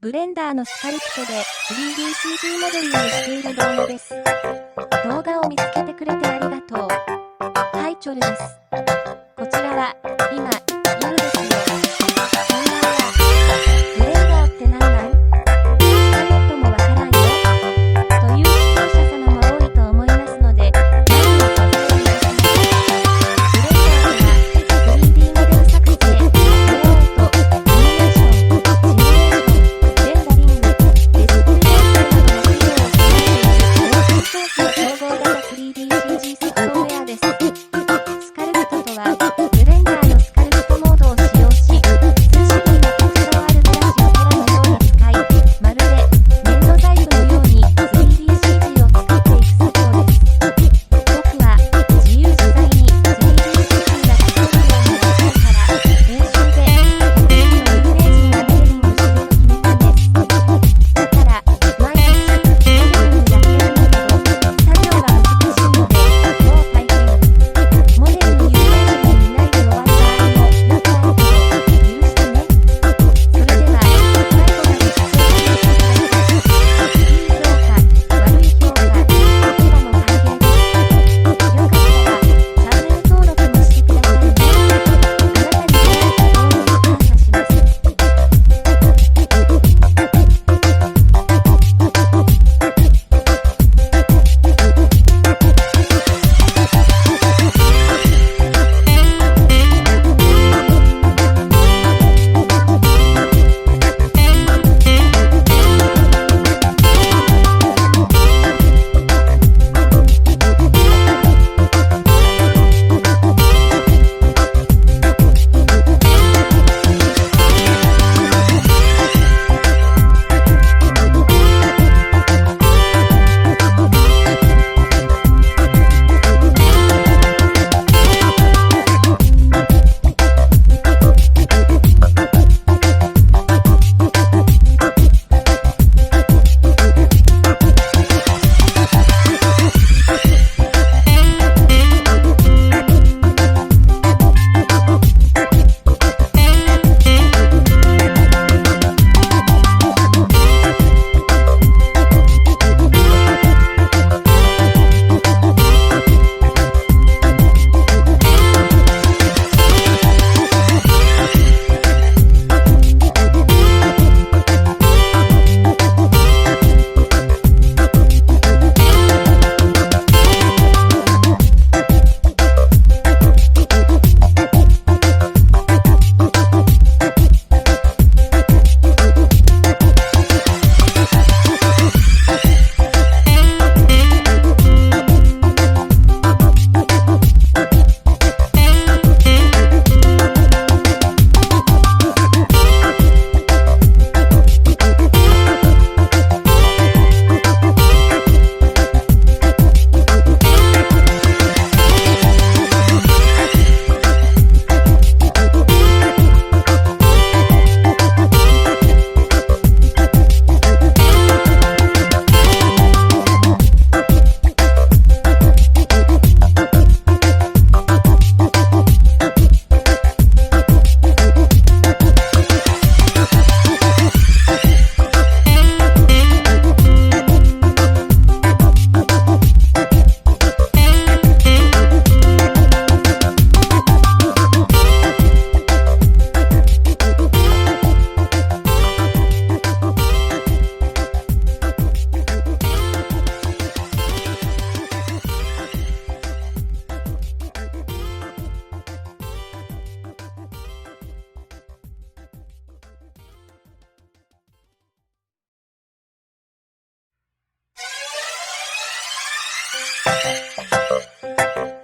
ブレンダーのスカルプトで 3DCG モデリングしている動画です。動画を見つけてくれてありがとう。ハイチョルです。こちらは、今、夜ですよ。こんばんは。ブレンダーって何なん？使いこともわからんよ。という視聴者様も多いと思いますので、まずはご説明いたします。ブレンダーとは、3D モデル作成、レイアウト、アニメーション、シミュレーション、レンダリング、ディスプレイ操作などの機能を備えているオープンソースの統合型 3DCG ソフトウェアです。スカルプトとは、ブレンダーのスカルプトモードを使用し、数種類の特徴あるブラシをペラのように使い、まるで粘土細工のように 3DCG を作っていく作業です。僕は自由自在に 3DCG が作れるようになりたいから、練習で100人の有名人をモデリングすると決めたんです。だから、毎日モデリングやってるんだけど、作業が難しいので、もう大変。モデルに有名人に見ないで終わる場合もよくあるけど、許してね。それでは、最後まで視聴してください。いい評価、悪い評価、どちらも歓迎です。よかったら、チャンネル登録もしてくださいね。あなたに出会えた動画に感謝します。